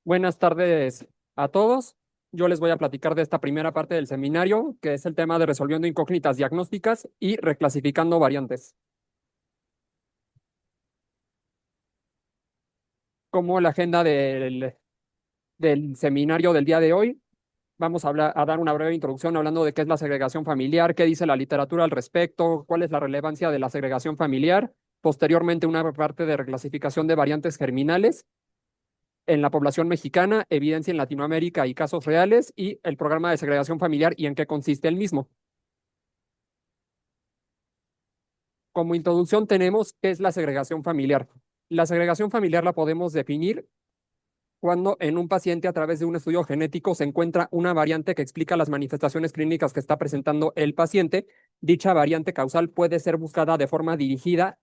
Buenas tardes a todos. Yo les voy a platicar de esta primera parte del seminario, que es el tema de resolviendo incógnitas diagnósticas y reclasificando variantes. Como la agenda del seminario del día de hoy, vamos a dar una breve introducción hablando de qué es la segregación familiar, qué dice la literatura al respecto, cuál es la relevancia de la segregación familiar. Posteriormente, una parte de reclasificación de variantes germinales en la población mexicana, evidencia en Latinoamérica y casos reales, y el programa de segregación familiar y en qué consiste el mismo. Como introducción tenemos qué es la segregación familiar. La segregación familiar la podemos definir cuando en un paciente a través de un estudio genético se encuentra una variante que explica las manifestaciones clínicas que está presentando el paciente. Dicha variante causal puede ser buscada de forma dirigida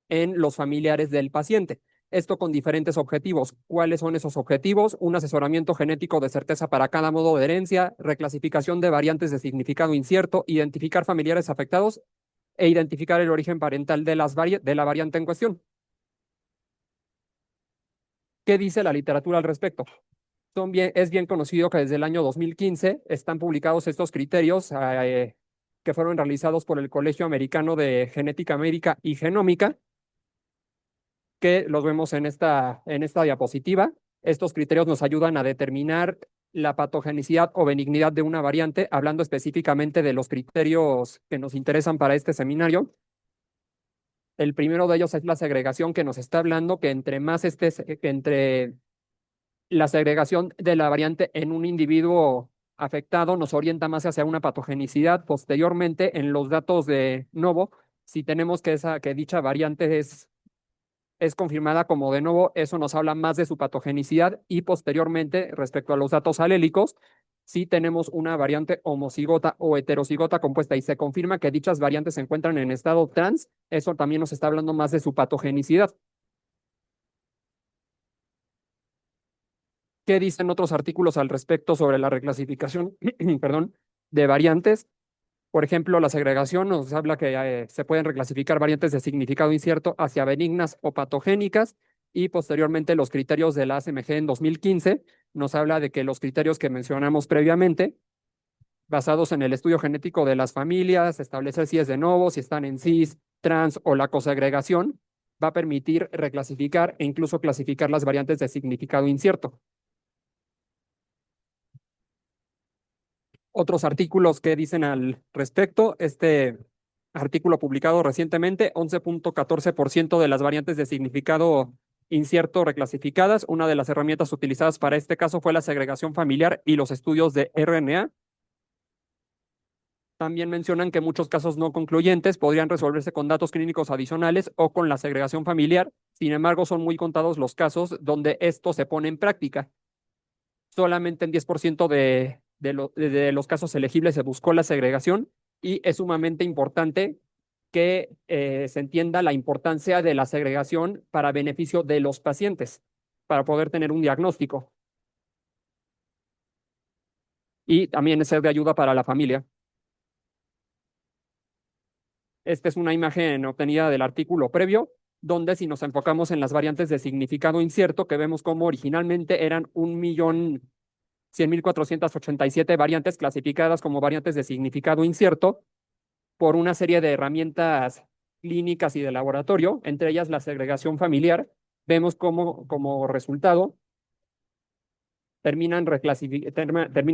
en los familiares del paciente. Esto con diferentes objetivos. ¿Cuáles son esos objetivos? Un asesoramiento genético de certeza para cada modo de herencia, reclasificación de variantes de significado incierto, identificar familiares afectados e identificar el origen parental de la variante en cuestión. ¿Qué dice la literatura al respecto? Es bien conocido que desde el año 2015 están publicados estos criterios que fueron realizados por el Colegio Americano de Genética Médica y Genómica, que los vemos en esta diapositiva. Estos criterios nos ayudan a determinar la patogenicidad o benignidad de una variante, hablando específicamente de los criterios que nos interesan para este seminario. El primero de ellos es la segregación, que nos está hablando que que entre la segregación de la variante en un individuo afectado nos orienta más hacia una patogenicidad. Posteriormente, en los datos de novo, si tenemos que dicha variante es confirmada como de novo, eso nos habla más de su patogenicidad. Y posteriormente, respecto a los datos alélicos, si tenemos una variante homocigota o heterocigota compuesta y se confirma que dichas variantes se encuentran en estado trans, eso también nos está hablando más de su patogenicidad. ¿Qué dicen otros artículos al respecto sobre la reclasificación, perdón, de variantes? Por ejemplo, la segregación nos habla que se pueden reclasificar variantes de significado incierto hacia benignas o patogénicas, y posteriormente los criterios de la ACMG en 2015 nos habla de que los criterios que mencionamos previamente, basados en el estudio genético de las familias, establecer si es de novo, si están en cis, trans o la cosegregación, va a permitir reclasificar e incluso clasificar las variantes de significado incierto. Otros artículos que dicen al respecto. Este artículo publicado recientemente, 11.14% de las variantes de significado incierto reclasificadas. Una de las herramientas utilizadas para este caso fue la segregación familiar y los estudios de RNA. También mencionan que muchos casos no concluyentes podrían resolverse con datos clínicos adicionales o con la segregación familiar. Sin embargo, son muy contados los casos donde esto se pone en práctica. Solamente en 10% de los casos elegibles se buscó la segregación, y es sumamente importante que se entienda la importancia de la segregación para beneficio de los pacientes, para poder tener un diagnóstico y también ser de ayuda para la familia. Esta es una imagen obtenida del artículo previo, donde si nos enfocamos en las variantes de significado incierto, que vemos como originalmente eran 1.100.487 variantes clasificadas como variantes de significado incierto por una serie de herramientas clínicas y de laboratorio, entre ellas la segregación familiar. Vemos como resultado terminan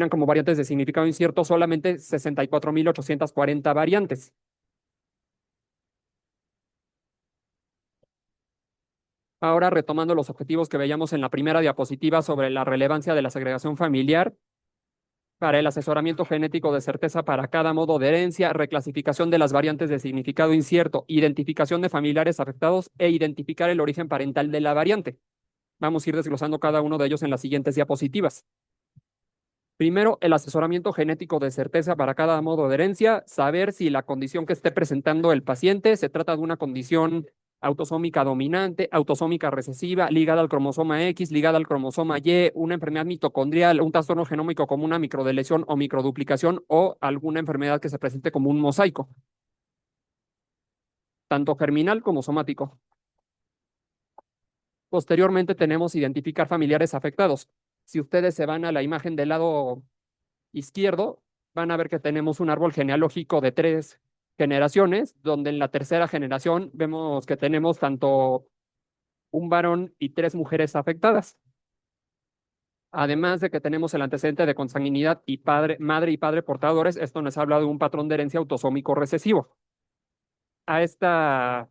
como variantes de significado incierto solamente 64.840 variantes. Ahora, retomando los objetivos que veíamos en la primera diapositiva sobre la relevancia de la segregación familiar para el asesoramiento genético de certeza para cada modo de herencia, reclasificación de las variantes de significado incierto, identificación de familiares afectados e identificar el origen parental de la variante. Vamos a ir desglosando cada uno de ellos en las siguientes diapositivas. Primero, el asesoramiento genético de certeza para cada modo de herencia, saber si la condición que esté presentando el paciente se trata de una condición autosómica dominante, autosómica recesiva, ligada al cromosoma X, ligada al cromosoma Y, una enfermedad mitocondrial, un trastorno genómico como una microdeleción o microduplicación, o alguna enfermedad que se presente como un mosaico, tanto germinal como somático. Posteriormente tenemos identificar familiares afectados. Si ustedes se van a la imagen del lado izquierdo, van a ver que tenemos un árbol genealógico de 3 generaciones, donde en la tercera generación vemos que tenemos tanto un varón y 3 mujeres afectadas. Además de que tenemos el antecedente de consanguinidad y madre y padre portadores, esto nos habla de un patrón de herencia autosómico recesivo. A esta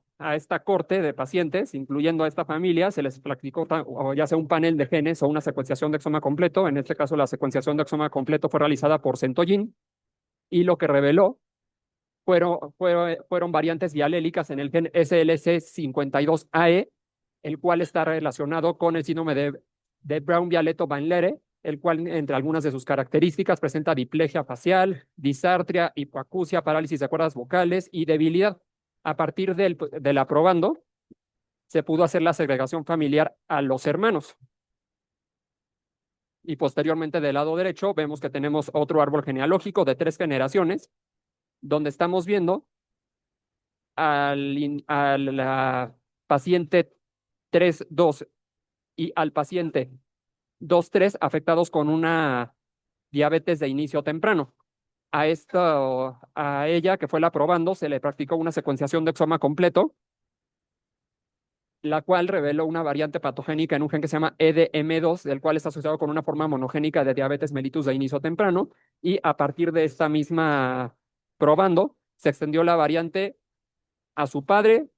corte de pacientes, incluyendo a esta familia, se les practicó o ya sea un panel de genes o una secuenciación de exoma completo. En este caso, la secuenciación de exoma completo fue realizada por Centollín y lo que reveló fueron variantes bialélicas en el gen SLC52AE, el cual está relacionado con el síndrome de Brown-Vialetto-Van Leere, el cual, entre algunas de sus características, presenta diplegia facial, disartria, hipoacusia, parálisis de cuerdas vocales y debilidad. A partir del aprobando, se pudo hacer la segregación familiar a los hermanos. Y posteriormente, del lado derecho, vemos que tenemos otro árbol genealógico de 3 generaciones, donde estamos viendo a la paciente 3-2 y al paciente 2-3 afectados con una diabetes de inicio temprano. A ella, que fue la probando, se le practicó una secuenciación de exoma completo, la cual reveló una variante patogénica en un gen que se llama EDM2, del cual está asociado con una forma monogénica de diabetes mellitus de inicio temprano, y a partir de esta misma probando, se extendió la variante a su padre,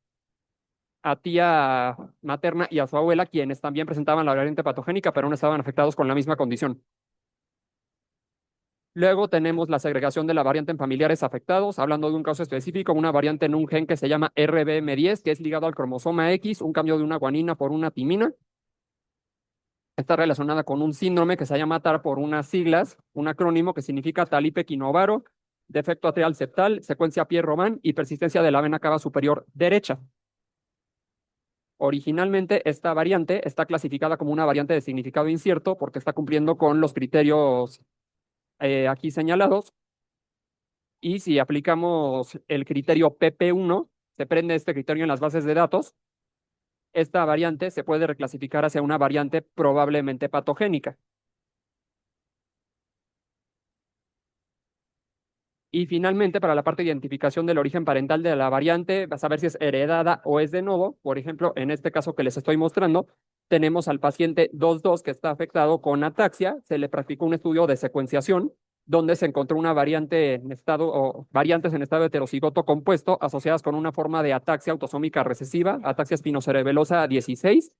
a tía materna y a su abuela, quienes también presentaban la variante patogénica, pero no estaban afectados con la misma condición. Luego tenemos la segregación de la variante en familiares afectados, hablando de un caso específico, una variante en un gen que se llama RBM10, que es ligado al cromosoma X, un cambio de una guanina por una timina. Está relacionada con un síndrome que se llama TAR por unas siglas, un acrónimo que significa Talipe-Quinovaro, defecto atrial septal, secuencia Pierre-Robin y persistencia de la vena cava superior derecha. Originalmente, esta variante está clasificada como una variante de significado incierto porque está cumpliendo con los criterios aquí señalados. Y si aplicamos el criterio PP1, se prende este criterio en las bases de datos, esta variante se puede reclasificar hacia una variante probablemente patogénica. Y finalmente, para la parte de identificación del origen parental de la variante, vas a ver si es heredada o es de nuevo. Por ejemplo, en este caso que les estoy mostrando, tenemos al paciente 2-2 que está afectado con ataxia. Se le practicó un estudio de secuenciación donde se encontró una variante en estado o variantes en estado heterocigoto compuesto asociadas con una forma de ataxia autosómica recesiva, ataxia espinocerebelosa 16,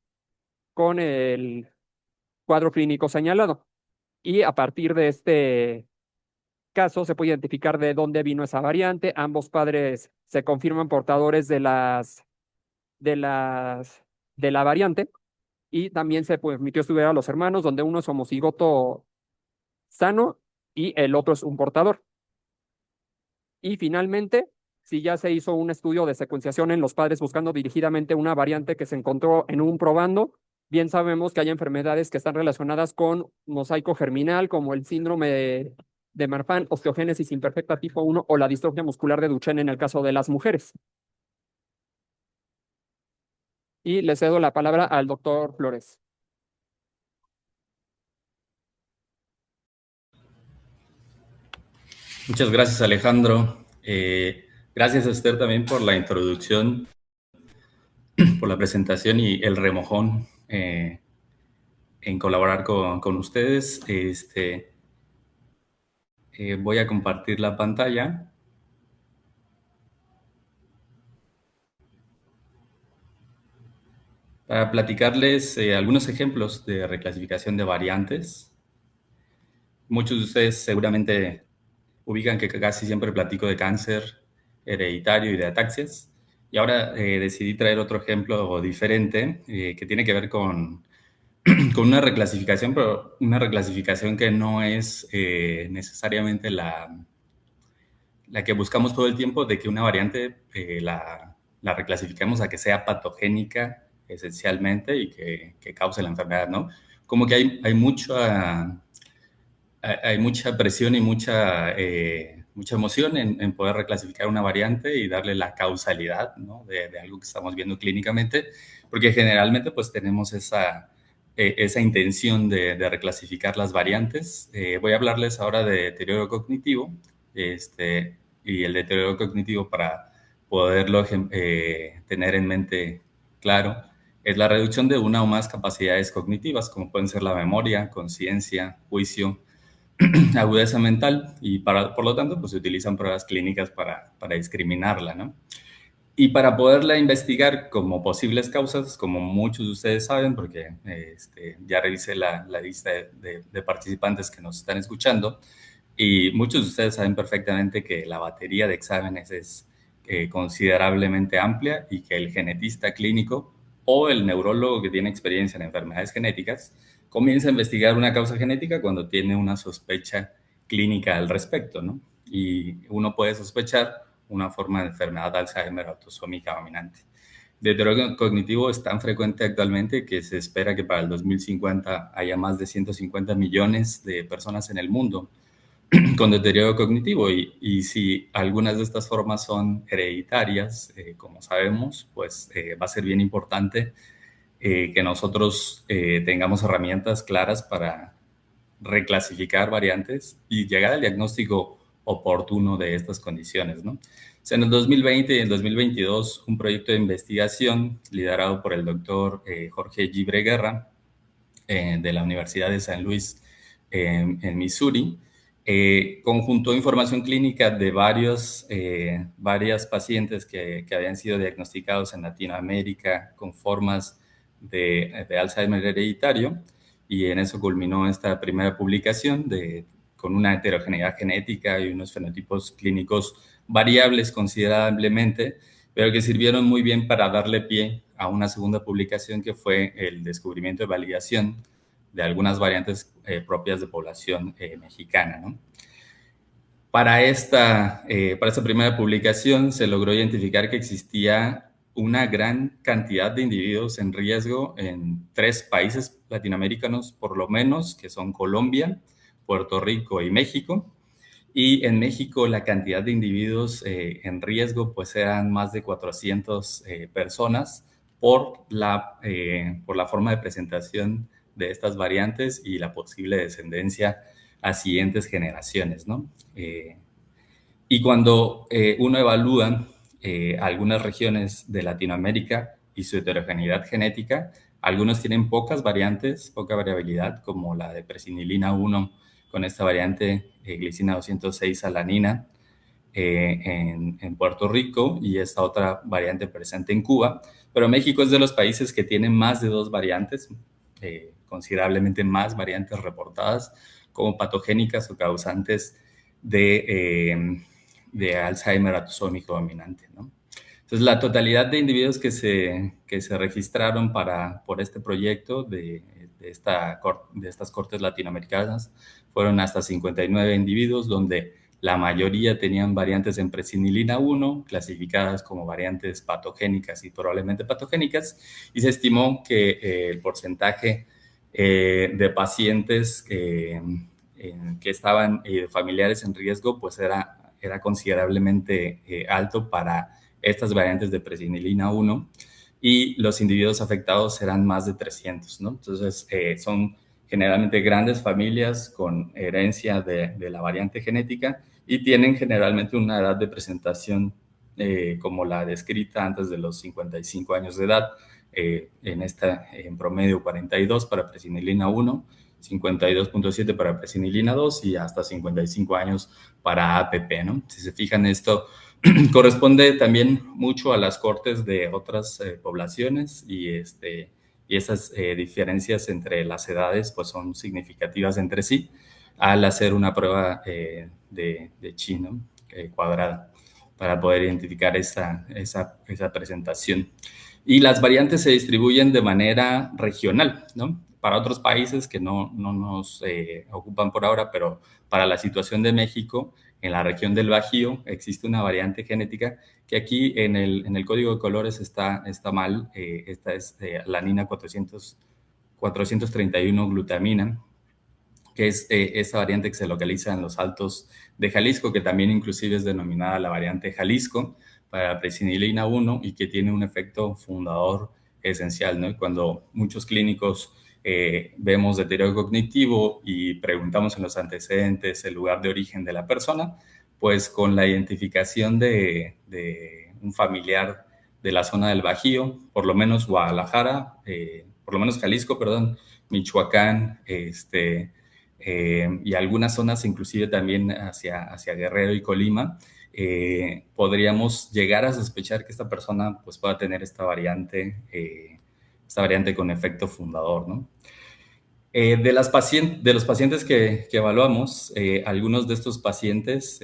con el cuadro clínico señalado. Y a partir de este caso se puede identificar de dónde vino esa variante. Ambos padres se confirman portadores de las, de la variante y también se permitió estudiar a los hermanos, donde uno es homocigoto sano y el otro es un portador. Y finalmente, si ya se hizo un estudio de secuenciación en los padres buscando dirigidamente una variante que se encontró en un probando, bien sabemos que hay enfermedades que están relacionadas con mosaico germinal, como el síndrome de Marfan, osteogénesis imperfecta tipo 1 o la distrofia muscular de Duchenne en el caso de las mujeres. Y le cedo la palabra al doctor Flores. Muchas gracias, Alejandro. Gracias, Esther, también por la introducción, por la presentación y el remojón en colaborar con ustedes. Voy a compartir la pantalla para platicarles algunos ejemplos de reclasificación de variantes. Muchos de ustedes seguramente ubican que casi siempre platico de cáncer hereditario y de ataxias. Y ahora decidí traer otro ejemplo diferente que tiene que ver con una reclasificación, pero una reclasificación que no es necesariamente la que buscamos todo el tiempo, de que una variante la reclasifiquemos a que sea patogénica esencialmente y que cause la enfermedad, ¿no? Como que hay mucha presión y mucha emoción en poder reclasificar una variante y darle la causalidad, ¿no? de algo que estamos viendo clínicamente, porque generalmente pues tenemos esa intención de reclasificar las variantes. Voy a hablarles ahora de deterioro cognitivo, y el deterioro cognitivo, para poderlo tener en mente claro, es la reducción de una o más capacidades cognitivas, como pueden ser la memoria, conciencia, juicio, agudeza mental, y por lo tanto, pues se utilizan pruebas clínicas para discriminarla, ¿no? Y para poderla investigar como posibles causas, como muchos de ustedes saben, porque ya revisé la lista de participantes que nos están escuchando, y muchos de ustedes saben perfectamente que la batería de exámenes es considerablemente amplia, y que el genetista clínico o el neurólogo que tiene experiencia en enfermedades genéticas comienza a investigar una causa genética cuando tiene una sospecha clínica al respecto, ¿no? Y uno puede sospechar una forma de enfermedad de Alzheimer autosómica dominante. El deterioro cognitivo es tan frecuente actualmente que se espera que para el 2050 haya más de 150 millones de personas en el mundo con deterioro cognitivo, y si algunas de estas formas son hereditarias, como sabemos, pues va a ser bien importante que nosotros tengamos herramientas claras para reclasificar variantes y llegar al diagnóstico oportuno de estas condiciones, ¿no? O sea, en el 2020 y en el 2022, un proyecto de investigación liderado por el doctor Jorge Gibre Guerra, de la Universidad de San Luis en Missouri, conjuntó información clínica de varias pacientes que habían sido diagnosticados en Latinoamérica con formas de Alzheimer hereditario, y en eso culminó esta primera publicación con una heterogeneidad genética y unos fenotipos clínicos variables considerablemente, pero que sirvieron muy bien para darle pie a una segunda publicación, que fue el descubrimiento y validación de algunas variantes propias de población mexicana, ¿no? Para esta primera publicación se logró identificar que existía una gran cantidad de individuos en riesgo en 3 países latinoamericanos, por lo menos, que son Colombia, Puerto Rico y México. Y en México la cantidad de individuos en riesgo pues eran más de 400 personas, por la forma de presentación de estas variantes y la posible descendencia a siguientes generaciones, ¿no? Y cuando uno evalúa algunas regiones de Latinoamérica y su heterogeneidad genética, algunos tienen pocas variantes, poca variabilidad, como la de presinilina 1 con esta variante glicina 206-alanina en Puerto Rico, y esta otra variante presente en Cuba. Pero México es de los países que tienen más de 2 variantes, considerablemente más variantes reportadas como patogénicas o causantes de Alzheimer autosómico dominante, ¿no? Entonces, la totalidad de individuos que se registraron por este proyecto de estas cortes latinoamericanas fueron hasta 59 individuos, donde la mayoría tenían variantes en presinilina 1, clasificadas como variantes patogénicas y probablemente patogénicas, y se estimó que el porcentaje de pacientes que estaban familiares en riesgo, pues era considerablemente alto para estas variantes de presinilina 1, y los individuos afectados eran más de 300, ¿no? Entonces, son generalmente grandes familias con herencia de la variante genética, y tienen generalmente una edad de presentación como la descrita antes de los 55 años de edad, en promedio 42 para presinilina 1, 52.7 para presinilina 2 y hasta 55 años para APP, ¿no? Si se fijan, esto corresponde también mucho a las cortes de otras poblaciones, y esas diferencias entre las edades pues son significativas entre sí al hacer una prueba de Chi, ¿no? Cuadrada, para poder identificar esa presentación. Y las variantes se distribuyen de manera regional, ¿no? Para otros países que no nos ocupan por ahora, pero para la situación de México, en la región del Bajío existe una variante genética que aquí en el código de colores está mal. Esta es alanina 431 glutamina, que es esa variante que se localiza en los altos de Jalisco, que también inclusive es denominada la variante Jalisco para la presinilina 1, y que tiene un efecto fundador esencial, ¿no? Y cuando muchos clínicos vemos deterioro cognitivo y preguntamos en los antecedentes el lugar de origen de la persona, pues con la identificación de un familiar de la zona del Bajío, por lo menos Guadalajara, por lo menos Jalisco, perdón, Michoacán, y algunas zonas inclusive también hacia Guerrero y Colima, podríamos llegar a sospechar que esta persona pues, pueda tener esta variante con efecto fundador, ¿no? De los pacientes que evaluamos, algunos de estos pacientes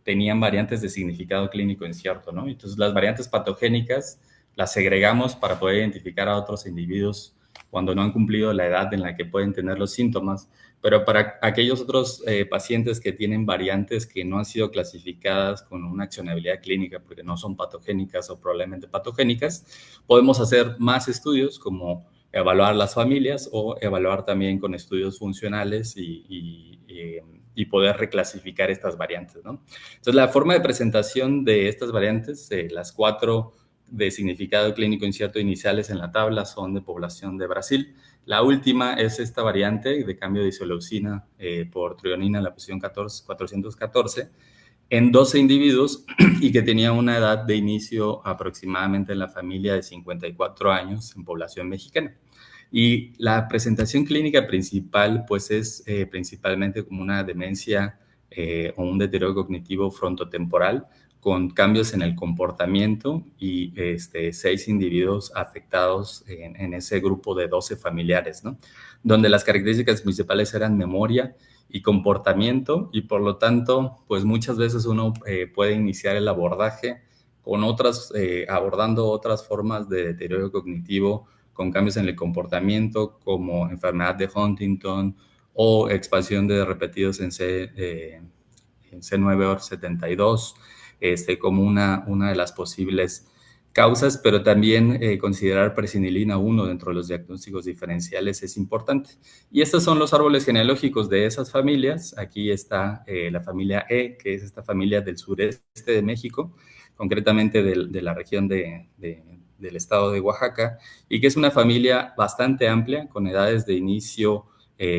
tenían variantes de significado clínico incierto, ¿no? Entonces, las variantes patogénicas las segregamos para poder identificar a otros individuos cuando no han cumplido la edad en la que pueden tener los síntomas, pero para aquellos otros pacientes que tienen variantes que no han sido clasificadas con una accionabilidad clínica porque no son patogénicas o probablemente patogénicas, podemos hacer más estudios como evaluar las familias o evaluar también con estudios funcionales y poder reclasificar estas variantes, ¿no? Entonces, la forma de presentación de estas variantes, las 4 de significado clínico incierto iniciales en la tabla son de población de Brasil. La última es esta variante de cambio de isoleucina por trionina en la posición 414 en 12 individuos y que tenía una edad de inicio aproximadamente en la familia de 54 años en población mexicana. Y la presentación clínica principal, pues es principalmente como una demencia o un deterioro cognitivo frontotemporal con cambios en el comportamiento y 6 individuos afectados en ese grupo de 12 familiares, ¿no? Donde las características principales eran memoria y comportamiento y por lo tanto, pues muchas veces uno puede iniciar el abordaje con abordando otras formas de deterioro cognitivo con cambios en el comportamiento como enfermedad de Huntington o expansión de repetidos en C9orf72 como una de las posibles causas, pero también considerar presenilina 1 dentro de los diagnósticos diferenciales es importante. Y estos son los árboles genealógicos de esas familias. Aquí está la familia E, que es esta familia del sureste de México, concretamente de la región del estado de Oaxaca, y que es una familia bastante amplia, con edades de inicio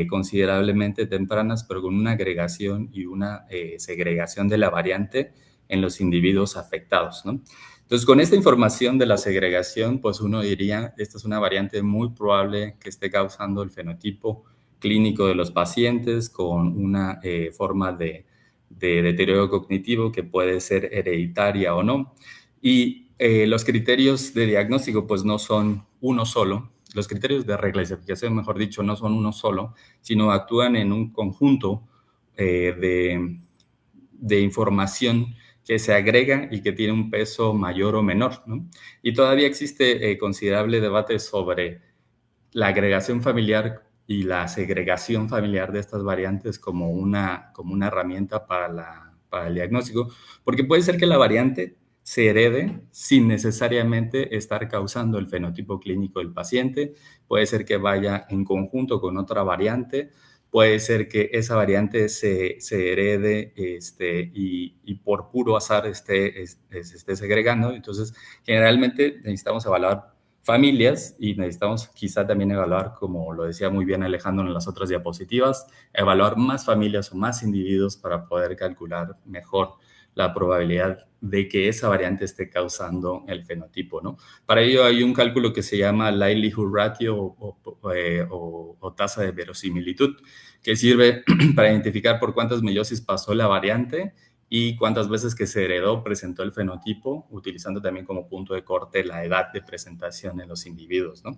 considerablemente tempranas, pero con una agregación y una segregación de la variante en los individuos afectados, ¿no? Entonces, con esta información de la segregación, pues uno diría, esta es una variante muy probable que esté causando el fenotipo clínico de los pacientes con una forma de deterioro cognitivo que puede ser hereditaria o no. Y los criterios de diagnóstico, pues no son uno solo. Los criterios de reclasificación, mejor dicho, no son uno solo, sino actúan en un conjunto de información que se agrega y que tiene un peso mayor o menor, ¿no? Y todavía existe considerable debate sobre la agregación familiar y la segregación familiar de estas variantes como una herramienta para el diagnóstico, porque puede ser que la variante se herede sin necesariamente estar causando el fenotipo clínico del paciente, puede ser que vaya en conjunto con otra variante, puede ser que esa variante se herede y por puro azar esté segregando. Entonces, generalmente necesitamos evaluar familias y necesitamos quizá también evaluar, como lo decía muy bien Alejandro en las otras diapositivas, evaluar más familias o más individuos para poder calcular mejor la probabilidad de que esa variante esté causando el fenotipo, ¿no? Para ello hay un cálculo que se llama likelihood ratio o tasa de verosimilitud, que sirve para identificar por cuántas meiosis pasó la variante y cuántas veces que se heredó presentó el fenotipo, utilizando también como punto de corte la edad de presentación en los individuos, ¿no?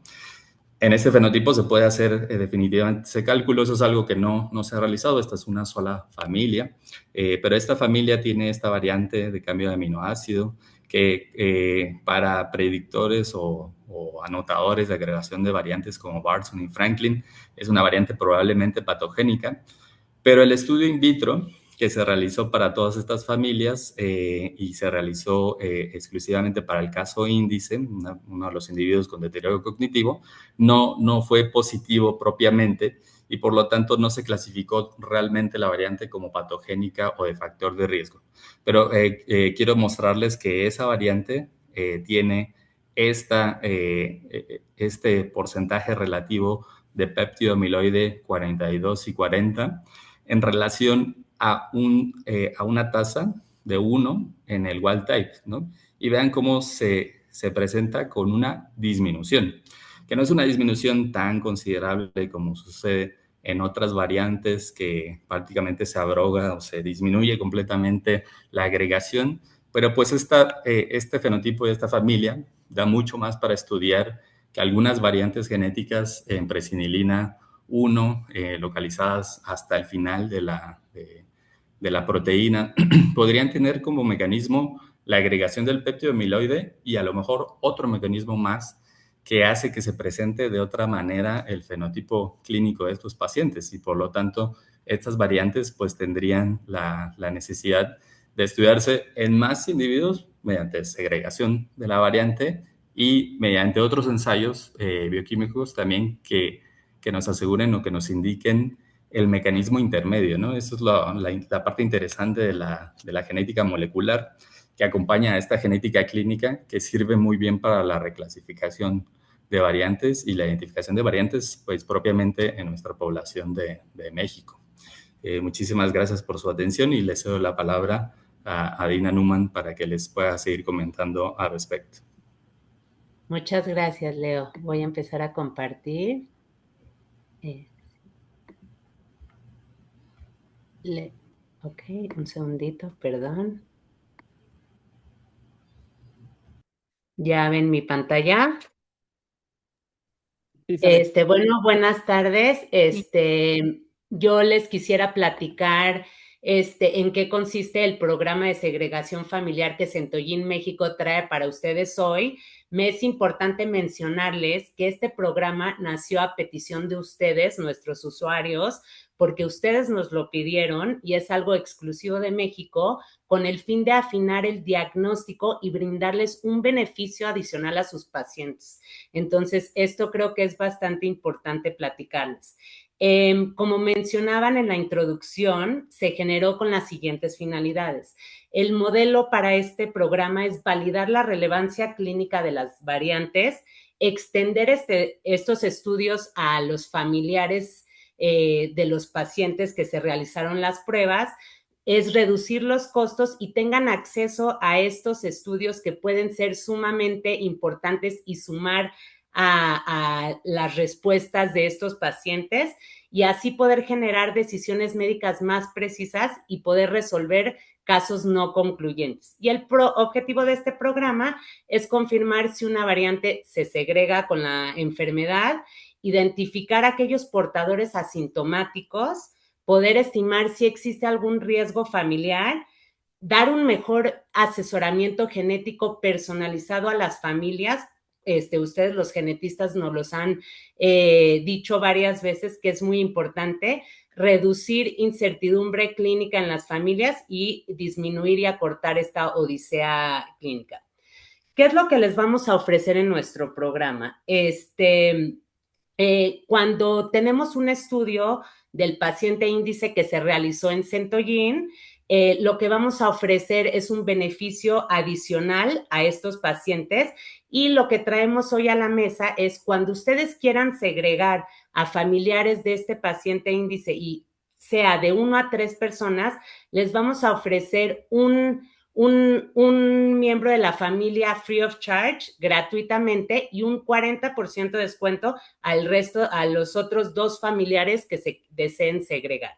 En este fenotipo se puede hacer definitivamente ese cálculo, eso es algo que no se ha realizado, esta es una sola familia, pero esta familia tiene esta variante de cambio de aminoácido que para predictores o anotadores de agregación de variantes como Barson y Franklin es una variante probablemente patogénica, pero el estudio in vitro que se realizó para todas estas familias y se realizó exclusivamente para el caso índice, uno de los individuos con deterioro cognitivo, no fue positivo propiamente y por lo tanto no se clasificó realmente la variante como patogénica o de factor de riesgo. Pero quiero mostrarles que esa variante tiene este porcentaje relativo de péptido amiloide 42 y 40 en relación a una tasa de 1 en el wild type, ¿no? Y vean cómo se presenta con una disminución, que no es una disminución tan considerable como sucede en otras variantes, que prácticamente se abroga o se disminuye completamente la agregación, pero pues este fenotipo de esta familia da mucho más para estudiar que algunas variantes genéticas en presinilina 1, localizadas hasta el final de la proteína, podrían tener como mecanismo la agregación del péptido amiloide y a lo mejor otro mecanismo más que hace que se presente de otra manera el fenotipo clínico de estos pacientes, y por lo tanto estas variantes pues tendrían la necesidad de estudiarse en más individuos mediante segregación de la variante y mediante otros ensayos bioquímicos también que nos aseguren o que nos indiquen el mecanismo intermedio, ¿no? Eso es la parte interesante de la genética molecular, que acompaña a esta genética clínica, que sirve muy bien para la reclasificación de variantes y la identificación de variantes, pues propiamente en nuestra población de México. Muchísimas gracias por su atención y les cedo la palabra a Dina Numan para que les pueda seguir comentando al respecto. Muchas gracias, Leo. Voy a empezar a compartir. Ok, un segundito, perdón. ¿Ya ven mi pantalla? Bueno, buenas tardes. Yo les quisiera platicar en qué consiste el programa de segregación familiar que Centollín México trae para ustedes hoy. Me es importante mencionarles que este programa nació a petición de ustedes, nuestros usuarios, porque ustedes nos lo pidieron y es algo exclusivo de México, con el fin de afinar el diagnóstico y brindarles un beneficio adicional a sus pacientes. Entonces, esto creo que es bastante importante platicarles. Como mencionaban en la introducción, se generó con las siguientes finalidades. El modelo para este programa es validar la relevancia clínica de las variantes, extender estos estudios a los familiares de los pacientes que se realizaron las pruebas, es reducir los costos y tengan acceso a estos estudios que pueden ser sumamente importantes y sumar a las respuestas de estos pacientes y así poder generar decisiones médicas más precisas y poder resolver casos no concluyentes. Y el objetivo de este programa es confirmar si una variante se segrega con la enfermedad, identificar a aquellos portadores asintomáticos, poder estimar si existe algún riesgo familiar, dar un mejor asesoramiento genético personalizado a las familias. Ustedes los genetistas nos los han dicho varias veces que es muy importante reducir incertidumbre clínica en las familias y disminuir y acortar esta odisea clínica. ¿Qué es lo que les vamos a ofrecer en nuestro programa? Cuando tenemos un estudio del paciente índice que se realizó en Centollín, lo que vamos a ofrecer es un beneficio adicional a estos pacientes y lo que traemos hoy a la mesa es cuando ustedes quieran segregar a familiares de este paciente índice y sea de 1 a 3 personas, les vamos a ofrecer un miembro de la familia free of charge gratuitamente y un 40% de descuento al resto, a los otros 2 familiares que se deseen segregar.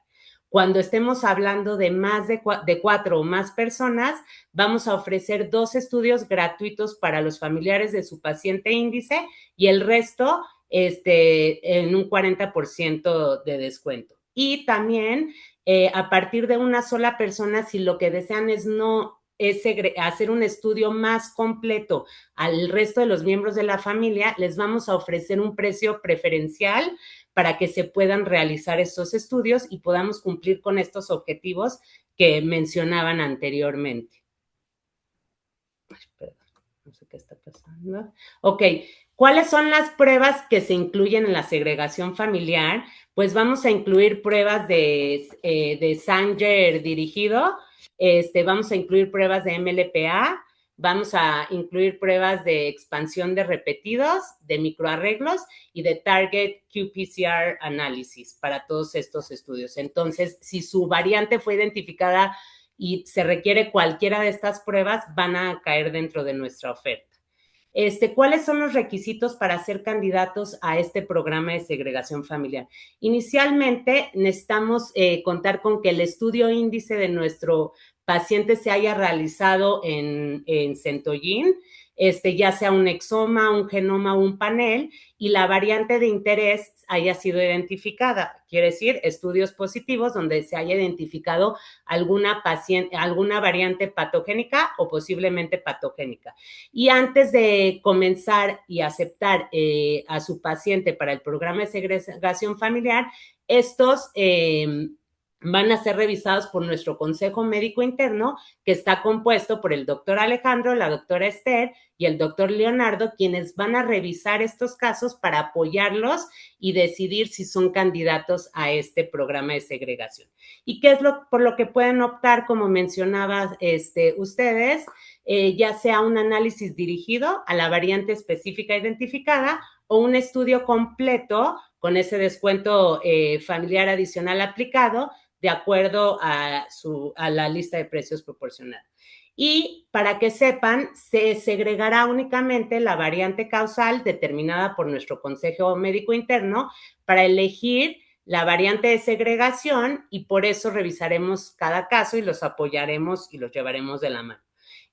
Cuando estemos hablando de más de 4 o más personas, vamos a ofrecer 2 estudios gratuitos para los familiares de su paciente índice y el resto en un 40% de descuento. Y también a partir de una sola persona, si lo que desean es hacer un estudio más completo al resto de los miembros de la familia, les vamos a ofrecer un precio preferencial para que se puedan realizar estos estudios y podamos cumplir con estos objetivos que mencionaban anteriormente. Perdón, no sé qué está pasando. Ok, ¿cuáles son las pruebas que se incluyen en la segregación familiar? Pues vamos a incluir pruebas de Sanger dirigido, vamos a incluir pruebas de MLPA, vamos a incluir pruebas de expansión de repetidos, de microarreglos y de target qPCR análisis para todos estos estudios. Entonces, si su variante fue identificada y se requiere cualquiera de estas pruebas, van a caer dentro de nuestra oferta. ¿Cuáles son los requisitos para ser candidatos a este programa de segregación familiar? Inicialmente, necesitamos contar con que el estudio índice de nuestro paciente se haya realizado en Centollín, ya sea un exoma, un genoma o un panel, y la variante de interés haya sido identificada. Quiere decir, estudios positivos donde se haya identificado alguna variante patogénica o posiblemente patogénica. Y antes de comenzar y aceptar a su paciente para el programa de segregación familiar, estos van a ser revisados por nuestro consejo médico interno, que está compuesto por el doctor Alejandro, la doctora Esther y el doctor Leonardo, quienes van a revisar estos casos para apoyarlos y decidir si son candidatos a este programa de segregación. ¿Y qué es por lo que pueden optar, como mencionaban ustedes? Ya sea un análisis dirigido a la variante específica identificada o un estudio completo con ese descuento familiar adicional aplicado de acuerdo a la lista de precios proporcionada. Y para que sepan, se segregará únicamente la variante causal determinada por nuestro consejo médico interno para elegir la variante de segregación, y por eso revisaremos cada caso y los apoyaremos y los llevaremos de la mano.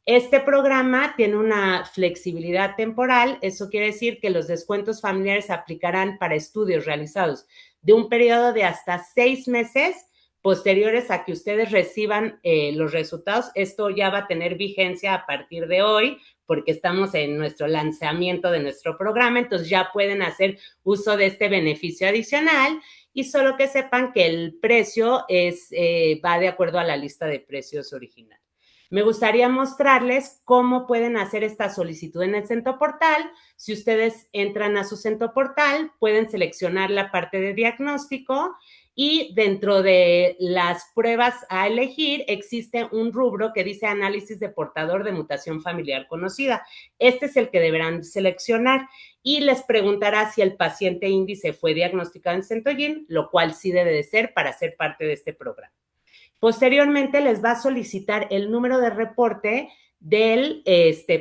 Este programa tiene una flexibilidad temporal. Eso quiere decir que los descuentos familiares se aplicarán para estudios realizados de un periodo de hasta 6 meses posteriores a que ustedes reciban los resultados. Esto ya va a tener vigencia a partir de hoy, porque estamos en nuestro lanzamiento de nuestro programa, entonces ya pueden hacer uso de este beneficio adicional, y solo que sepan que el precio va de acuerdo a la lista de precios original. Me gustaría mostrarles cómo pueden hacer esta solicitud en el Centoportal. Si ustedes entran a su Centoportal, pueden seleccionar la parte de diagnóstico, y dentro de las pruebas a elegir existe un rubro que dice análisis de portador de mutación familiar conocida. Este es el que deberán seleccionar y les preguntará si el paciente índice fue diagnosticado en Centollín, lo cual sí debe de ser para ser parte de este programa. Posteriormente les va a solicitar el número de reporte del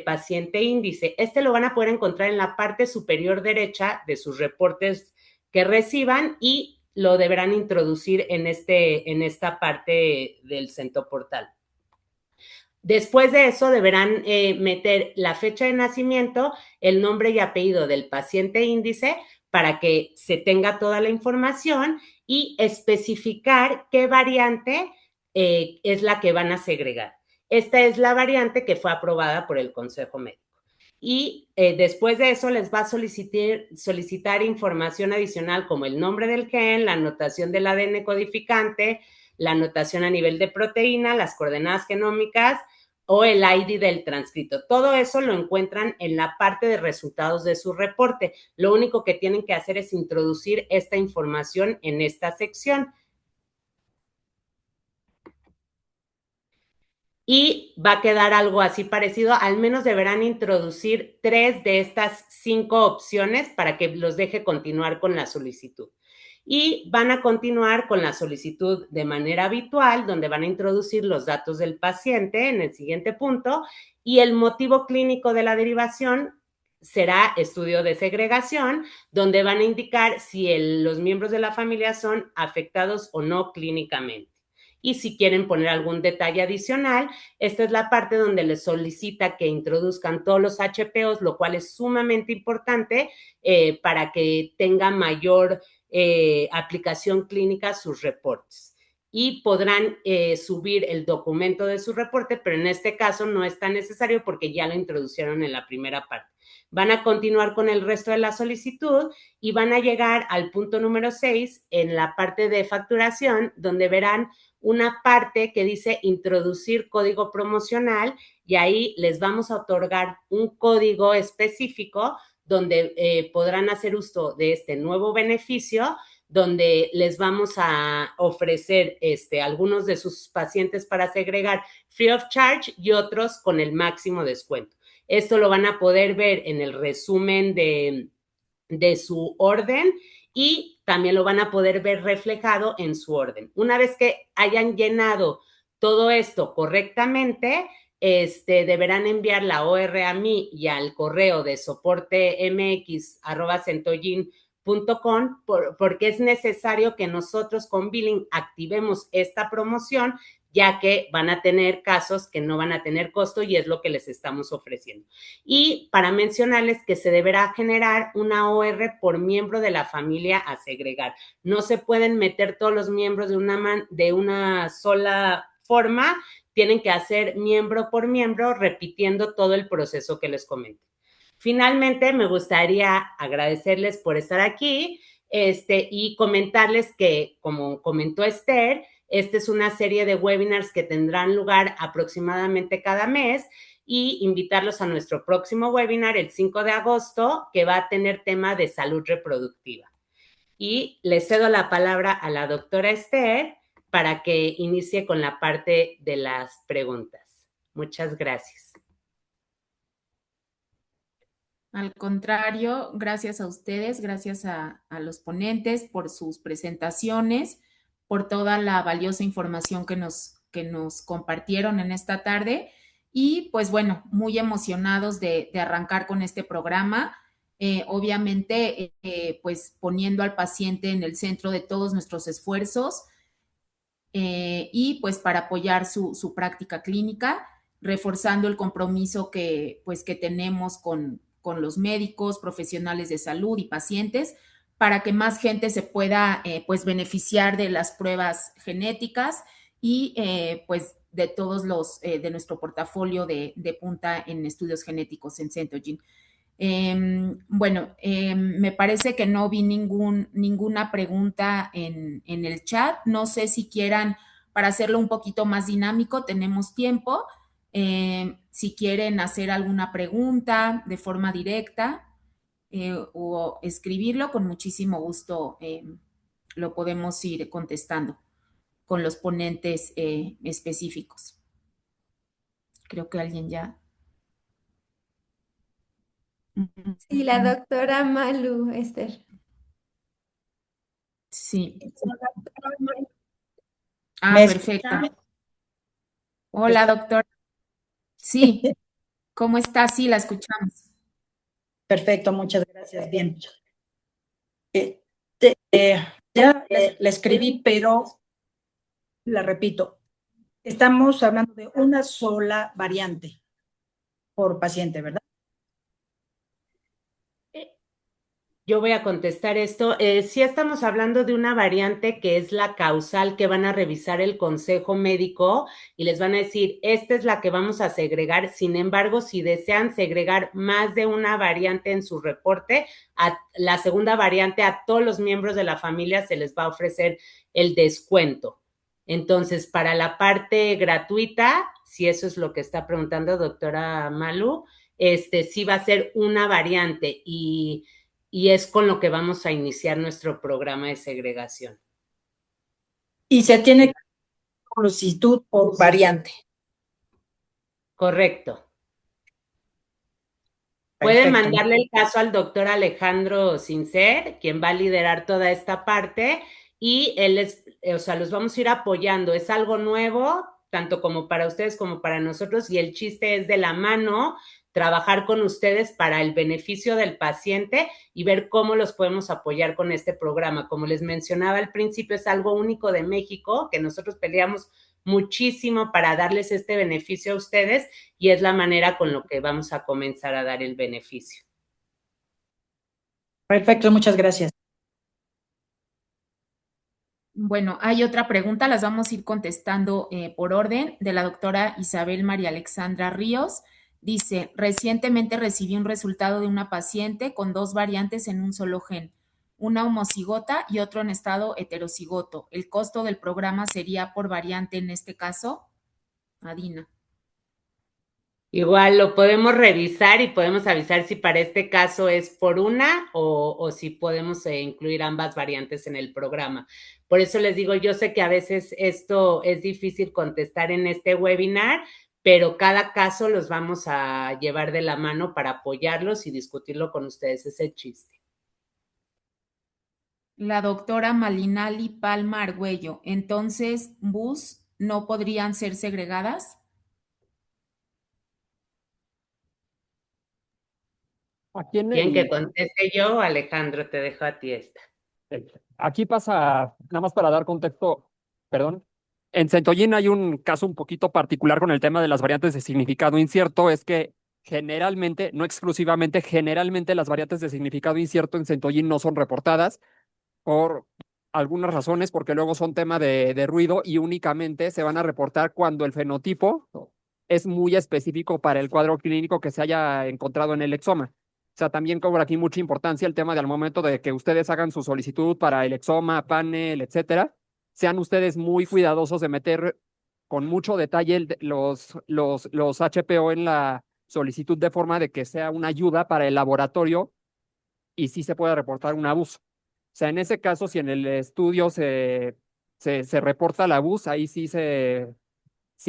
paciente índice. Lo van a poder encontrar en la parte superior derecha de sus reportes que reciban, y lo deberán introducir en esta parte del Centoportal. Después de eso, deberán meter la fecha de nacimiento, el nombre y apellido del paciente índice para que se tenga toda la información, y especificar qué variante es la que van a segregar. Esta es la variante que fue aprobada por el Consejo Médico. Y después de eso les va a solicitar información adicional como el nombre del gen, la anotación del ADN codificante, la anotación a nivel de proteína, las coordenadas genómicas o el ID del transcrito. Todo eso lo encuentran en la parte de resultados de su reporte. Lo único que tienen que hacer es introducir esta información en esta sección. Y va a quedar algo así parecido. Al menos deberán introducir 3 de estas 5 opciones para que los deje continuar con la solicitud. Y van a continuar con la solicitud de manera habitual, donde van a introducir los datos del paciente en el siguiente punto, y el motivo clínico de la derivación será estudio de segregación, donde van a indicar si los miembros de la familia son afectados o no clínicamente. Y si quieren poner algún detalle adicional, esta es la parte donde les solicita que introduzcan todos los HPOs, lo cual es sumamente importante para que tenga mayor aplicación clínica sus reportes. Y podrán subir el documento de su reporte, pero en este caso no es tan necesario porque ya lo introducieron en la primera parte. Van a continuar con el resto de la solicitud y van a llegar al punto número 6 en la parte de facturación, donde verán una parte que dice introducir código promocional, y ahí les vamos a otorgar un código específico donde podrán hacer uso de este nuevo beneficio, donde les vamos a ofrecer algunos de sus pacientes para segregar free of charge y otros con el máximo descuento. Esto lo van a poder ver en el resumen de su orden y también lo van a poder ver reflejado en su orden. Una vez que hayan llenado todo esto correctamente, deberán enviar la OR a mí y al correo de soportemx@centollin.com porque es necesario que nosotros con Billing activemos esta promoción, ya que van a tener casos que no van a tener costo y es lo que les estamos ofreciendo. Y para mencionarles que se deberá generar una OR por miembro de la familia a segregar. No se pueden meter todos los miembros de una sola forma, tienen que hacer miembro por miembro, repitiendo todo el proceso que les comento. Finalmente, me gustaría agradecerles por estar aquí y comentarles que, como comentó Esther, esta es una serie de webinars que tendrán lugar aproximadamente cada mes y invitarlos a nuestro próximo webinar el 5 de agosto, que va a tener tema de salud reproductiva. Y le cedo la palabra a la doctora Esther para que inicie con la parte de las preguntas. Muchas gracias. Al contrario, gracias a ustedes, gracias a los ponentes por sus presentaciones, por toda la valiosa información que nos compartieron en esta tarde y pues bueno, muy emocionados de arrancar con este programa. Obviamente, pues poniendo al paciente en el centro de todos nuestros esfuerzos y pues para apoyar su práctica clínica, reforzando el compromiso que tenemos con los médicos, profesionales de salud y pacientes para que más gente se pueda pues beneficiar de las pruebas genéticas y pues de todos los de nuestro portafolio de punta en estudios genéticos en Centogene. Bueno, me parece que no vi ninguna pregunta en el chat. No sé si quieran, para hacerlo un poquito más dinámico, tenemos tiempo. Si quieren hacer alguna pregunta de forma directa o escribirlo, con muchísimo gusto lo podemos ir contestando con los ponentes específicos. Creo que alguien ya. Sí, la doctora Malu, Esther. Sí. La doctora Malu. Ah, perfecto. Hola, doctora. Sí, ¿cómo está? Sí, la escuchamos. Perfecto, muchas gracias. Bien. Ya la escribí, pero la repito. Estamos hablando de una sola variante por paciente, ¿verdad? Yo voy a contestar esto. Sí estamos hablando de una variante que es la causal que van a revisar el consejo médico y les van a decir, esta es la que vamos a segregar. Sin embargo, si desean segregar más de una variante en su reporte, a la segunda variante a todos los miembros de la familia se les va a ofrecer el descuento. Entonces, para la parte gratuita, si eso es lo que está preguntando doctora Malu, sí va a ser una variante y es con lo que vamos a iniciar nuestro programa de segregación. Y se tiene solicitud por variante. Correcto. Pueden mandarle el caso al doctor Alejandro Sincer, quien va a liderar toda esta parte, y él los vamos a ir apoyando. Es algo nuevo, tanto como para ustedes como para nosotros, y el chiste es de la mano trabajar con ustedes para el beneficio del paciente y ver cómo los podemos apoyar con este programa. Como les mencionaba al principio, es algo único de México, que nosotros peleamos muchísimo para darles este beneficio a ustedes y es la manera con lo que vamos a comenzar a dar el beneficio. Perfecto, muchas gracias. Bueno, hay otra pregunta, las vamos a ir contestando por orden, de la doctora Isabel María Alexandra Ríos. Dice, recientemente recibí un resultado de una paciente con 2 variantes en un solo gen, una homocigota y otro en estado heterocigoto. ¿El costo del programa sería por variante en este caso? Adina. Igual lo podemos revisar y podemos avisar si para este caso es por una o si podemos incluir ambas variantes en el programa. Por eso les digo, yo sé que a veces esto es difícil contestar en este webinar, pero cada caso los vamos a llevar de la mano para apoyarlos y discutirlo con ustedes. Ese es el chiste. La doctora Malinali Palma Argüello. Entonces, ¿bus no podrían ser segregadas? Aquí en ¿Quieren que conteste yo o Alejandro? Te dejo a ti esta. aquí pasa, nada más para dar contexto, perdón. En Centollín hay un caso un poquito particular con el tema de las variantes de significado incierto, es que generalmente, no exclusivamente, generalmente las variantes de significado incierto en Centollín no son reportadas por algunas razones, porque luego son tema de ruido y únicamente se van a reportar cuando el fenotipo es muy específico para el cuadro clínico que se haya encontrado en el exoma. O sea, también cobra aquí mucha importancia el tema de al momento de que ustedes hagan su solicitud para el exoma, panel, etcétera, sean ustedes muy cuidadosos de meter con mucho detalle los HPO en la solicitud de forma de que sea una ayuda para el laboratorio y sí se pueda reportar un abuso. O sea, en ese caso, si en el estudio se reporta el abuso, ahí sí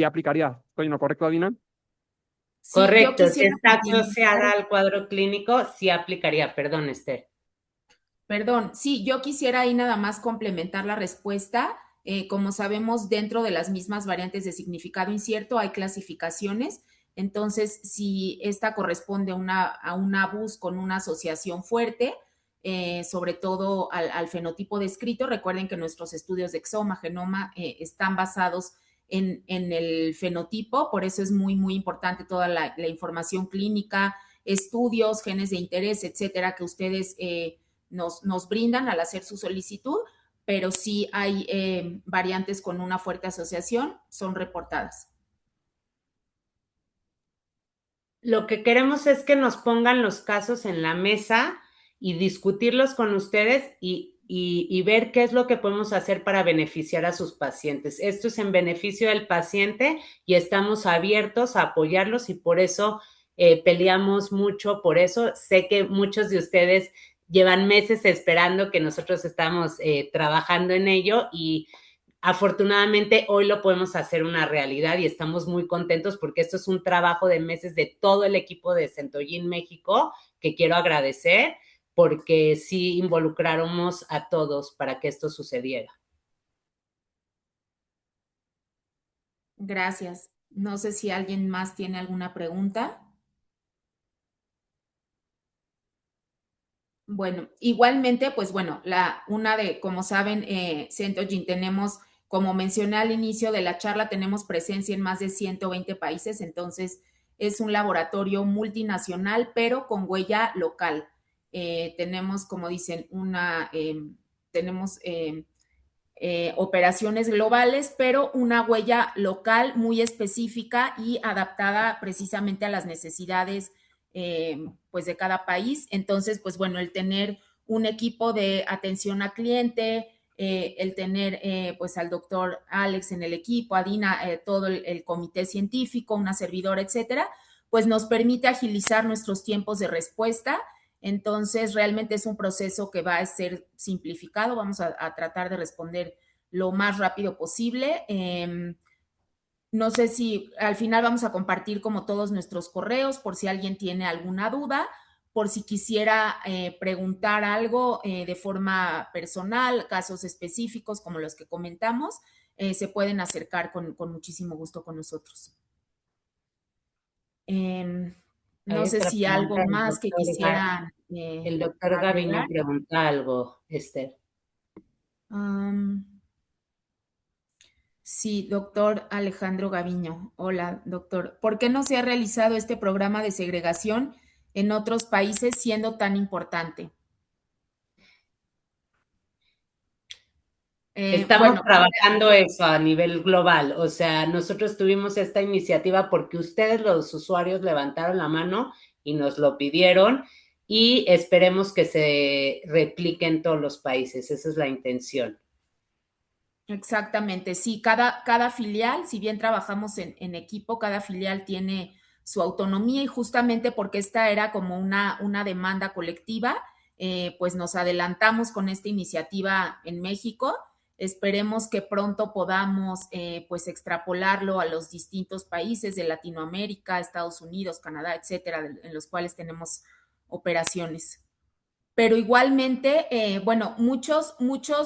aplicaría. ¿Estoy en lo correcto, Adina? Sí, yo Correcto, si quisiera está asociada complementar. al cuadro clínico, sí aplicaría. Perdón, Esther. Perdón, sí, yo quisiera ahí nada más complementar la respuesta. Como sabemos, dentro de las mismas variantes de significado incierto hay clasificaciones. Entonces, si esta corresponde a una bus con una asociación fuerte, sobre todo al fenotipo descrito, recuerden que nuestros estudios de exoma, genoma, están basados en el fenotipo, por eso es muy, muy importante toda la información clínica, estudios, genes de interés, etcétera, que ustedes nos brindan al hacer su solicitud, pero sí hay variantes con una fuerte asociación, son reportadas. Lo que queremos es que nos pongan los casos en la mesa y discutirlos con ustedes y ver qué es lo que podemos hacer para beneficiar a sus pacientes. Esto es en beneficio del paciente y estamos abiertos a apoyarlos y por eso peleamos mucho por eso. Sé que muchos de ustedes llevan meses esperando que nosotros estamos trabajando en ello y afortunadamente hoy lo podemos hacer una realidad y estamos muy contentos porque esto es un trabajo de meses de todo el equipo de Centollín México que quiero agradecer porque sí involucráramos a todos para que esto sucediera. Gracias. No sé si alguien más tiene alguna pregunta. Bueno, igualmente, pues bueno, como saben, Centogin tenemos, como mencioné al inicio de la charla, tenemos presencia en más de 120 países, entonces es un laboratorio multinacional, pero con huella local. Tenemos, como dicen, tenemos operaciones globales, pero una huella local muy específica y adaptada precisamente a las necesidades pues de cada país. Entonces, pues bueno, el tener un equipo de atención al cliente, el tener pues al doctor Alex en el equipo, a Dina, todo el comité científico, una servidora, etcétera, pues nos permite agilizar nuestros tiempos de respuesta. Entonces, realmente es un proceso que va a ser simplificado. Vamos a tratar de responder lo más rápido posible. No sé si al final vamos a compartir como todos nuestros correos por si alguien tiene alguna duda, por si quisiera preguntar algo de forma personal, casos específicos como los que comentamos, se pueden acercar con muchísimo gusto con nosotros. Hay No sé otra si pregunta algo del más que quisieran el doctor Gaviño agregar. pregunta algo, Esther. Sí, doctor Alejandro Gaviño. Hola, doctor. ¿Por qué no se ha realizado este programa de segregación en otros países siendo tan importante? Estamos Bueno, trabajando eso a nivel global, o sea, nosotros tuvimos esta iniciativa porque ustedes los usuarios levantaron la mano y nos lo pidieron y esperemos que se replique en todos los países, esa es la intención. exactamente, sí, cada filial, si bien trabajamos en equipo, cada filial tiene su autonomía, y justamente porque esta era como una demanda colectiva, pues nos adelantamos con esta iniciativa en México. Esperemos que pronto podamos pues extrapolarlo a los distintos países de Latinoamérica, Estados Unidos, Canadá, etcétera, en los cuales tenemos operaciones. Pero igualmente, bueno, muchos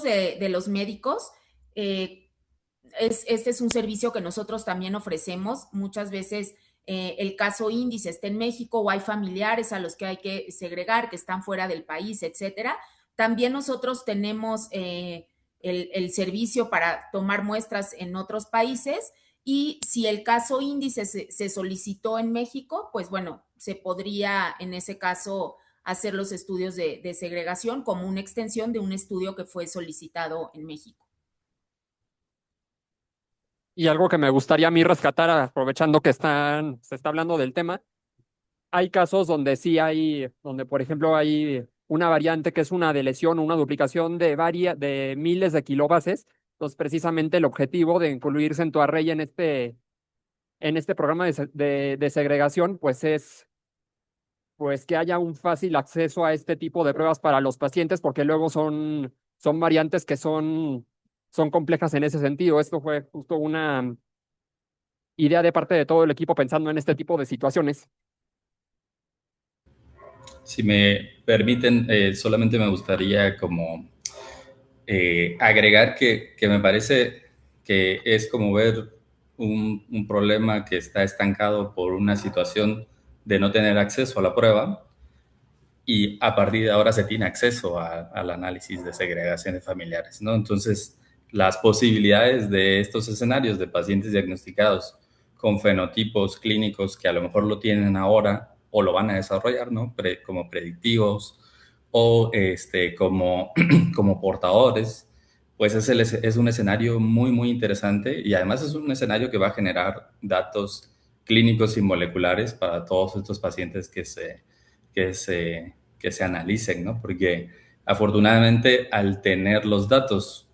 de los médicos, este es un servicio que nosotros también ofrecemos. Muchas veces el caso índice está en México o hay familiares a los que hay que segregar, que están fuera del país, etcétera. También nosotros tenemos el servicio para tomar muestras en otros países, y si el caso índice se solicitó en México, pues bueno, se podría en ese caso hacer los estudios de segregación como una extensión de un estudio que fue solicitado en México. Y algo que me gustaría a mí rescatar, aprovechando que se está hablando del tema, hay casos donde sí hay, donde por ejemplo hay una variante que es una deleción o una duplicación de miles de kilobases. Entonces, precisamente el objetivo de incluirse en tu array en este programa de segregación, pues es pues que haya un fácil acceso a este tipo de pruebas para los pacientes, porque luego son variantes que son complejas en ese sentido. Esto fue justo una idea de parte de todo el equipo pensando en este tipo de situaciones. Si me permiten, solamente me gustaría como agregar que me parece que es como ver un problema que está estancado por una situación de no tener acceso a la prueba, y a partir de ahora se tiene acceso al análisis de segregaciones familiares, ¿no? Entonces, las posibilidades de estos escenarios de pacientes diagnosticados con fenotipos clínicos que a lo mejor lo tienen ahora o lo van a desarrollar, ¿no? Como predictivos o como, como portadores, pues es un escenario muy, muy interesante, y además es un escenario que va a generar datos clínicos y moleculares para todos estos pacientes que se analicen, ¿no? Porque afortunadamente, al tener los datos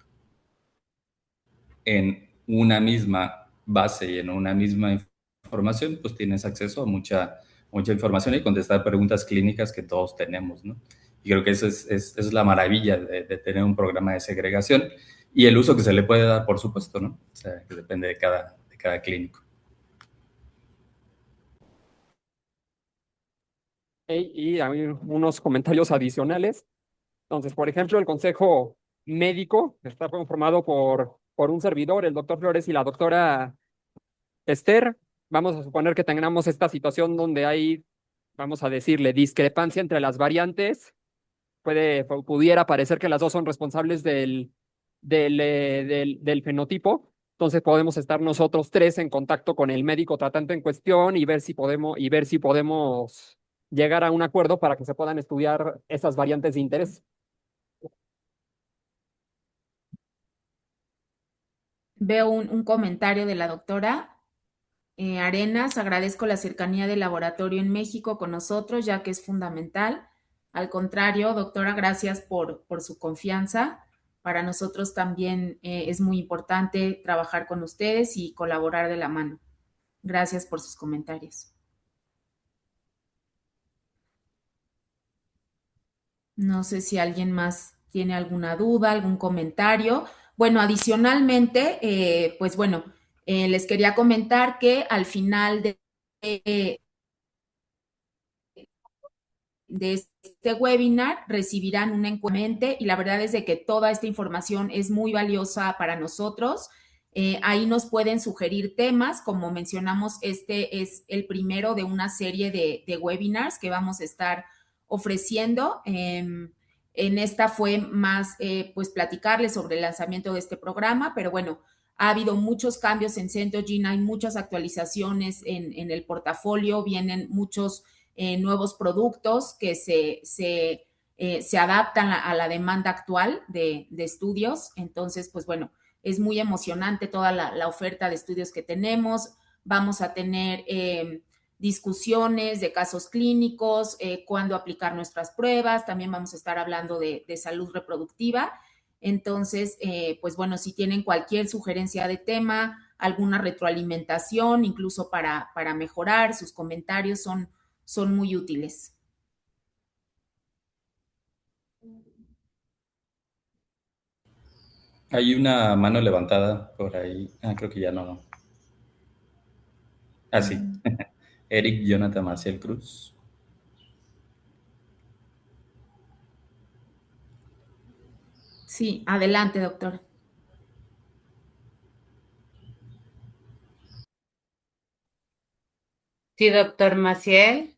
en una misma base y en una misma información, pues tienes acceso a mucha información y contestar preguntas clínicas que todos tenemos, ¿no? Y creo que eso es la maravilla de tener un programa de segregación, y el uso que se le puede dar, por supuesto, ¿no? O sea, que depende de cada clínico. Y hay unos comentarios adicionales. Entonces, por ejemplo, el consejo médico está conformado por un servidor, el doctor Flores y la doctora Esther. Vamos a suponer que tengamos esta situación donde hay, vamos a decirle, discrepancia entre las variantes. Pudiera parecer que las dos son responsables del fenotipo. Entonces podemos estar nosotros tres en contacto con el médico tratante en cuestión y ver si podemos llegar a un acuerdo para que se puedan estudiar esas variantes de interés. Veo un comentario de la doctora Arenas. Agradezco la cercanía del laboratorio en México con nosotros, ya que es fundamental. Al contrario, doctora, gracias por su confianza. Para nosotros también es muy importante trabajar con ustedes y colaborar de la mano. Gracias por sus comentarios. No sé si alguien más tiene alguna duda, algún comentario. Bueno, adicionalmente, pues bueno, les quería comentar que al final de este webinar recibirán un encuentro, y la verdad es de que toda esta información es muy valiosa para nosotros. Ahí nos pueden sugerir temas, como mencionamos, este es el primero de una serie de webinars que vamos a estar ofreciendo. En esta fue más, pues, platicarles sobre el lanzamiento de este programa, pero bueno, ha habido muchos cambios en Centogene, hay muchas actualizaciones en el portafolio, vienen muchos nuevos productos que se adaptan a la demanda actual de estudios. Entonces, pues bueno, es muy emocionante toda la oferta de estudios que tenemos. Vamos a tener discusiones de casos clínicos, cuándo aplicar nuestras pruebas. También vamos a estar hablando de salud reproductiva. Entonces, pues bueno, si tienen cualquier sugerencia de tema, alguna retroalimentación, incluso para mejorar. Sus comentarios son muy útiles. Hay una mano levantada por ahí. Creo que ya no. Sí. Eric Jonathan Maciel Cruz. Sí, adelante, doctor. Sí, doctor Maciel.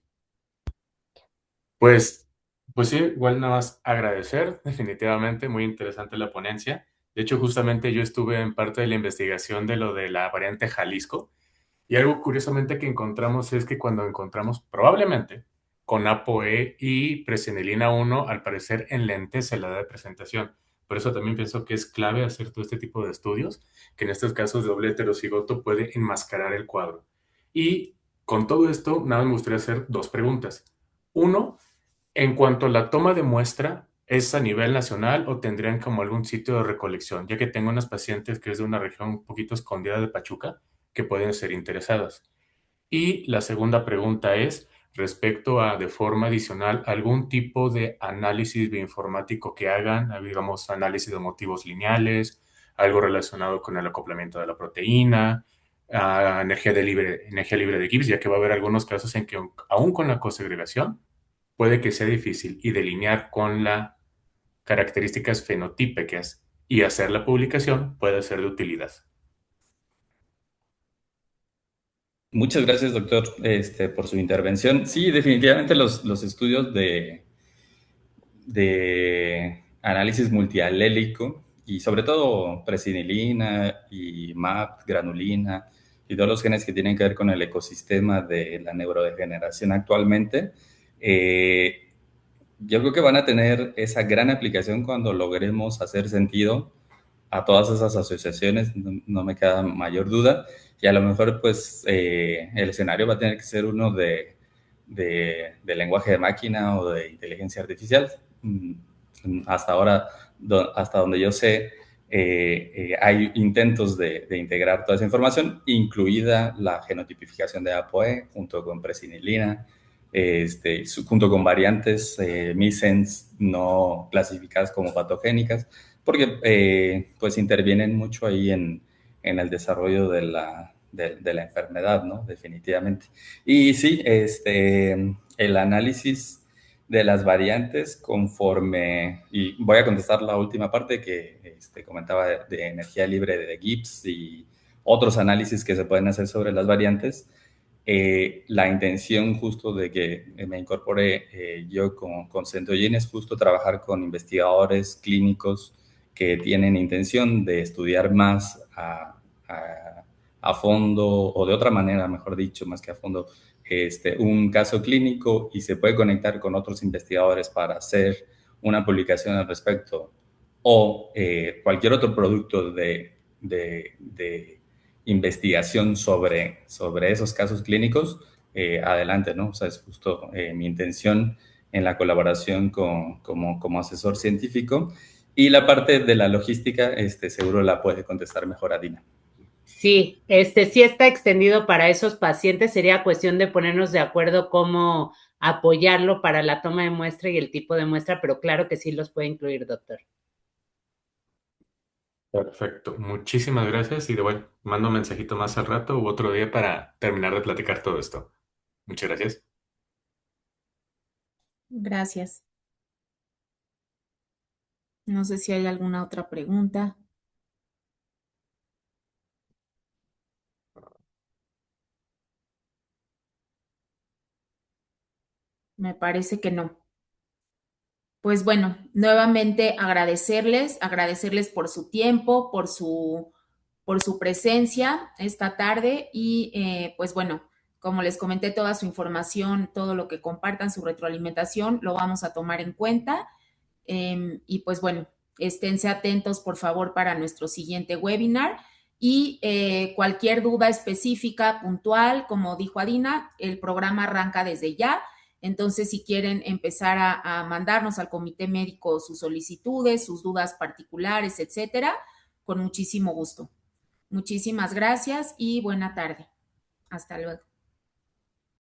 Pues sí, igual nada más agradecer, definitivamente, muy interesante la ponencia. De hecho, justamente yo estuve en parte de la investigación de lo de la variante Jalisco y algo curiosamente que encontramos es que cuando encontramos probablemente con ApoE y presenilina 1, al parecer enlentece la edad de presentación. Por eso también pienso que es clave hacer todo este tipo de estudios, que en estos casos de doble heterocigoto puede enmascarar el cuadro. Y con todo esto, nada, me gustaría hacer dos preguntas. Uno, en cuanto a la toma de muestra, ¿es a nivel nacional o tendrían como algún sitio de recolección? Ya que tengo unas pacientes que es de una región un poquito escondida de Pachuca que pueden ser interesadas. Y la segunda pregunta es respecto a, de forma adicional, algún tipo de análisis bioinformático que hagan, digamos, análisis de motivos lineales, algo relacionado con el acoplamiento de la proteína, energía libre de Gibbs, ya que va a haber algunos casos en que aún con la cosegregación, puede que sea difícil y delinear con las características fenotípicas y hacer la publicación puede ser de utilidad. Muchas gracias, doctor, por su intervención. Sí, definitivamente los estudios de análisis multialélico y sobre todo presinilina y MAP, granulina y todos los genes que tienen que ver con el ecosistema de la neurodegeneración actualmente, yo creo que van a tener esa gran aplicación cuando logremos hacer sentido a todas esas asociaciones, no me queda mayor duda, y a lo mejor pues el escenario va a tener que ser uno de lenguaje de máquina o de inteligencia artificial. Hasta ahora, hasta donde yo sé, hay intentos de integrar toda esa información, incluida la genotipificación de ApoE junto con presinilina, junto con variantes missense no clasificadas como patogénicas, porque pues intervienen mucho ahí en el desarrollo de la enfermedad, ¿no? Definitivamente. Y sí, el análisis de las variantes conforme, y voy a contestar la última parte que comentaba de energía libre de Gibbs y otros análisis que se pueden hacer sobre las variantes. La intención justo de que me incorpore yo con Centogene es justo trabajar con investigadores clínicos que tienen intención de estudiar más a fondo, o de otra manera, mejor dicho, más que a fondo, un caso clínico y se puede conectar con otros investigadores para hacer una publicación al respecto o cualquier otro producto de investigación sobre esos casos clínicos, adelante, ¿no? O sea, es justo mi intención en la colaboración como asesor científico. Y la parte de la logística, seguro la puede contestar mejor Adina. Sí, sí está extendido para esos pacientes. Sería cuestión de ponernos de acuerdo cómo apoyarlo para la toma de muestra y el tipo de muestra, pero claro que sí los puede incluir, doctor. Perfecto, muchísimas gracias y de vuelta mando un mensajito más al rato u otro día para terminar de platicar todo esto. Muchas gracias. Gracias. No sé si hay alguna otra pregunta. Me parece que no. Pues bueno, nuevamente agradecerles por su tiempo, por su presencia esta tarde y pues bueno, como les comenté, toda su información, todo lo que compartan, su retroalimentación, lo vamos a tomar en cuenta. Y pues bueno, esténse atentos por favor para nuestro siguiente webinar y cualquier duda específica, puntual, como dijo Adina, el programa arranca desde ya. Entonces, si quieren empezar a mandarnos al comité médico sus solicitudes, sus dudas particulares, etcétera, con muchísimo gusto. Muchísimas gracias y buena tarde. Hasta luego.